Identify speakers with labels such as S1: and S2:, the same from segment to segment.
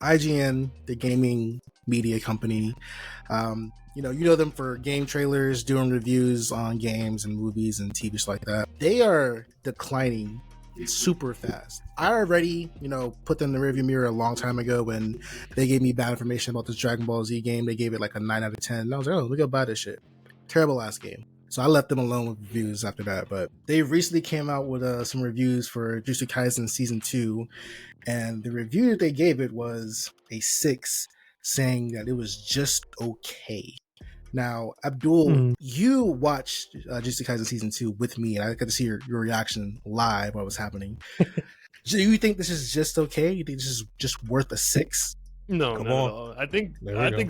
S1: IGN, the gaming media company. You know them for game trailers, doing reviews on games and movies and TV shows like that. They are declining super fast. I already, put them in the rearview mirror a long time ago when they gave me bad information about this Dragon Ball Z game. They gave it like a 9 out of 10. And I was like, oh, we gotta buy this shit. Terrible ass game. So I left them alone with reviews after that. But they recently came out with some reviews for Jujutsu Kaisen Season 2. And the review that they gave it was a 6, saying that it was just okay. Now, Abdul, you watched Jujutsu Kaisen Season 2 with me, and I got to see your reaction live while it was happening. Do you think this is just okay? You think this is just worth a 6?
S2: No. I think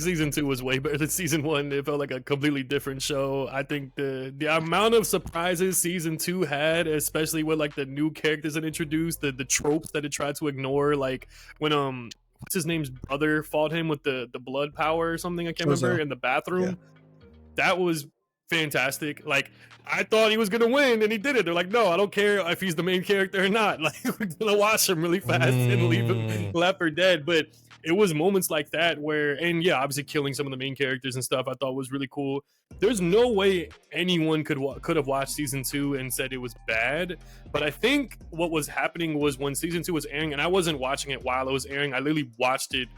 S2: Season 2 was way better than Season 1. It felt like a completely different show. I think the amount of surprises Season 2 had, especially with like the new characters that introduced, the tropes that it tried to ignore, like when what's his name's brother fought him with the blood power or something, I can't remember, in the bathroom. Yeah. That was fantastic. Like, I thought he was gonna win, and he did it. They're like, no, I don't care if he's the main character or not. Like, we're gonna watch him really fast and leave him left for dead. But it was moments like that where, and yeah, obviously killing some of the main characters and stuff I thought was really cool. There's no way anyone could have watched Season 2 and said it was bad. But I think what was happening was when Season 2 was airing, and I wasn't watching it while it was airing, I literally watched it.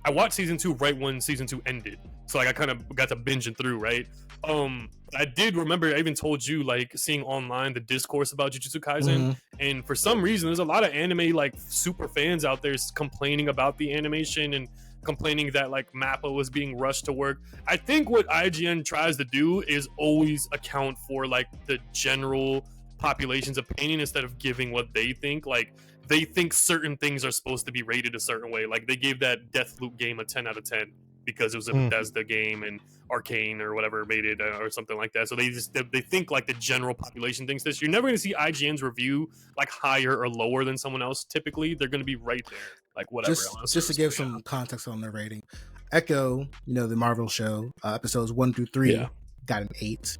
S2: I watched Season 2 right when Season 2 ended. So like I kind of got to binge it through, right? I did remember, I even told you, like, seeing online the discourse about Jujutsu Kaisen, and for some reason there's a lot of anime like super fans out there complaining about the animation and complaining that like Mappa was being rushed to work. I think what IGN tries to do is always account for like the general population's opinion instead of giving what they think. Like, they think certain things are supposed to be rated a certain way. Like, they gave that Deathloop game a 10 out of 10 because it was a Bethesda game and Arcane or whatever made it or something like that. So they think like the general population thinks this. You're never going to see IGN's review like higher or lower than someone else. Typically, they're going to be right there, like whatever.
S1: Just to give some context on their rating, Echo, the Marvel show, episodes 1 through 3 got an 8.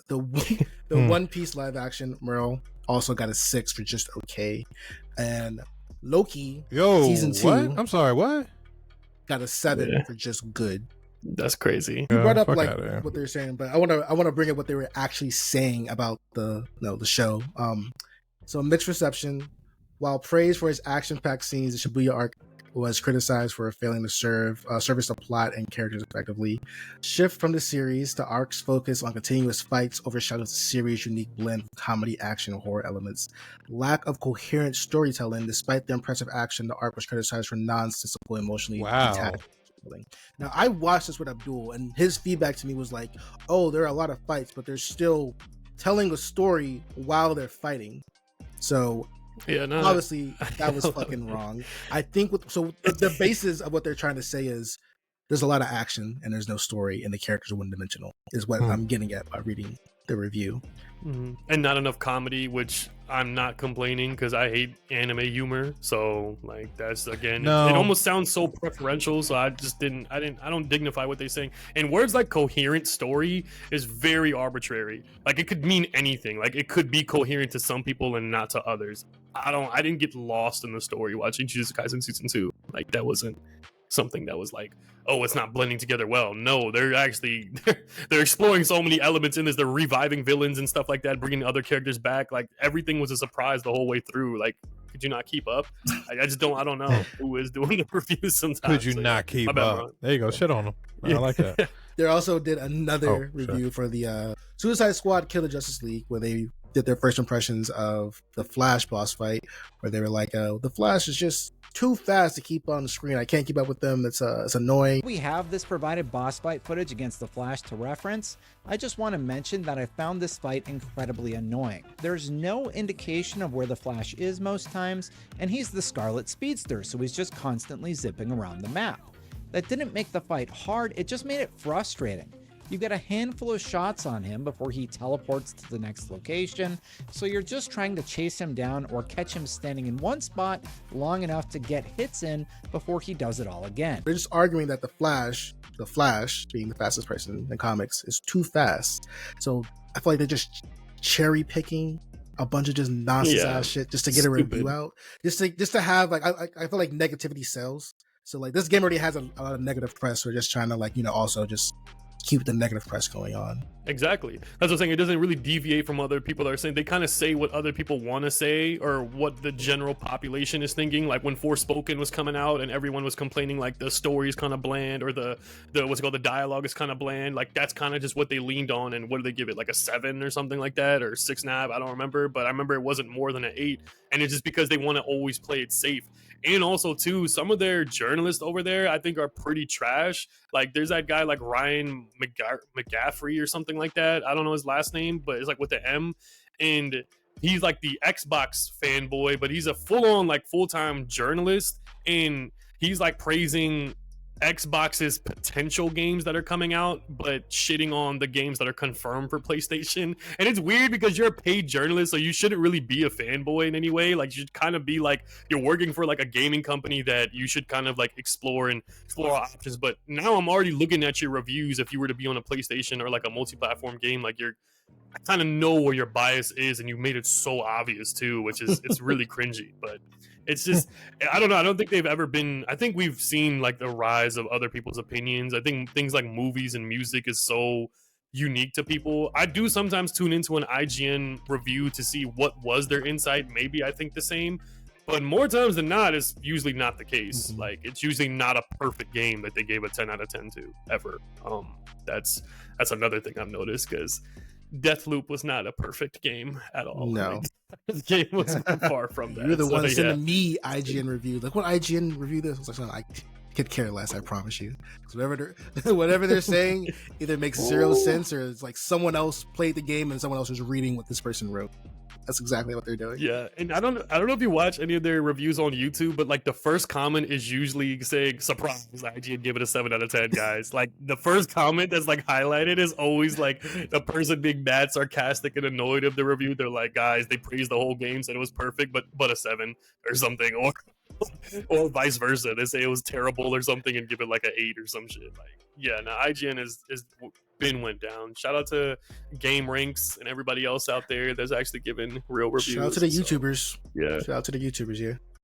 S1: The One Piece live action Merle also got a 6 for just okay, and Loki season 2.
S3: What? I'm sorry, what?
S1: Got a 7 for just good.
S2: That's crazy.
S1: You brought up like what they're saying, but I want to bring up what they were actually saying about the show. So mixed reception. While praise for its action-packed scenes, the Shibuya arc was criticized for failing to service the plot and characters effectively. Shift from the series to arc's focus on continuous fights overshadows the series' unique blend of comedy, action, and horror elements. Lack of coherent storytelling. Despite the impressive action, the arc was criticized for nonsensical, emotionally detached. Now, I watched this with Abdul, and his feedback to me was like, oh, there are a lot of fights, but they're still telling a story while they're fighting. So obviously that was fucking wrong. I think the basis of what they're trying to say is there's a lot of action and there's no story, and the characters are one-dimensional is what I'm getting at by reading the review.
S2: And not enough comedy, which I'm not complaining because I hate anime humor. So like that's again, it almost sounds so preferential. So I don't dignify what they're saying. And words like coherent story is very arbitrary. Like, it could mean anything. Like, it could be coherent to some people and not to others. I didn't get lost in the story watching Jujutsu Kaisen Season 2. Like, that wasn't something that was like, oh, it's not blending together well. No, they're actually they're exploring so many elements in this. They're reviving villains and stuff like that, bringing other characters back. Like, everything was a surprise the whole way through. Like, could you not keep up? I don't know who is doing the reviews sometimes.
S3: Could you not keep up? There you go. Shit on them. I like that.
S1: They also did another review for the Suicide Squad Kill the Justice League, where they did their first impressions of the Flash boss fight, where they were like, the Flash is just too fast to keep on the screen. I can't keep up with them. It's annoying.
S4: We have this provided boss fight footage against the Flash to reference. I just want to mention that I found this fight incredibly annoying. There's no indication of where the Flash is most times, and he's the Scarlet Speedster, so he's just constantly zipping around the map. That didn't make the fight hard, it just made it frustrating. You get a handful of shots on him before he teleports to the next location, so you're just trying to chase him down or catch him standing in one spot long enough to get hits in before he does it all again.
S1: They're just arguing that the Flash being the fastest person in comics, is too fast. So I feel like they're just cherry picking a bunch of just nonsense ass shit just to get a review out, just to have like I feel like negativity sells. So like this game already has a lot of negative press. We're just trying to like also just keep the negative press going on.
S2: Exactly. That's what I'm saying. It doesn't really deviate from what other people are saying. They kind of say what other people want to say or what the general population is thinking. Like when Forspoken was coming out and everyone was complaining like the story is kind of bland or the what's it called, the dialogue is kind of bland. Like that's kind of just what they leaned on. And what did they give it, like a 7 or something like that, or 6.5? I don't remember, but I remember it wasn't more than an 8. And it's just because they want to always play it safe. And also too, some of their journalists over there I think are pretty trash. Like there's that guy like Ryan McGaffrey or something like that. I don't know his last name, but it's like with the M. And he's like the Xbox fanboy, but he's a full-on like full-time journalist. And he's like praising Xbox's potential games that are coming out, but shitting on the games that are confirmed for PlayStation. And it's weird because you're a paid journalist, so you shouldn't really be a fanboy in any way. Like you should kind of be like you're working for like a gaming company that you should kind of like explore options. But now I'm already looking at your reviews. If you were to be on a PlayStation or like a multi-platform game, like I kind of know where your bias is, and you made it so obvious too, which is it's really cringy. But it's just, I don't know. I don't think they've ever been. I think we've seen like the rise of other people's opinions. I think things like movies and music is so unique to people. I do sometimes tune into an IGN review to see what was their insight. Maybe I think the same, but more times than not, it's usually not the case. Like it's usually not a perfect game that they gave a 10 out of 10 to ever. That's another thing I've noticed, because Deathloop was not a perfect game at all.
S1: No.
S2: The game was far from that.
S1: You're the one sending me IGN review. Like, what IGN review this? I was like, I could care less, I promise you. Whatever they're saying either makes zero sense or it's like someone else played the game and someone else was reading what this person wrote. That's exactly what they're doing.
S2: Yeah, and I don't know if you watch any of their reviews on YouTube, but like the first comment is usually saying "surprise." IGN give it a 7 out of 10, guys. Like the first comment that's like highlighted is always like the person being mad, sarcastic, and annoyed of the review. They're like, "Guys, they praised the whole game, said it was perfect, but a 7 or something," or vice versa. They say it was terrible or something and give it like an 8 or some shit. Like, yeah, no, IGN is went down. Shout out to Game Ranks and everybody else out there that's actually giving real reviews.
S1: Shout out to the YouTubers.
S2: Yeah.
S1: Shout out to the YouTubers, yeah.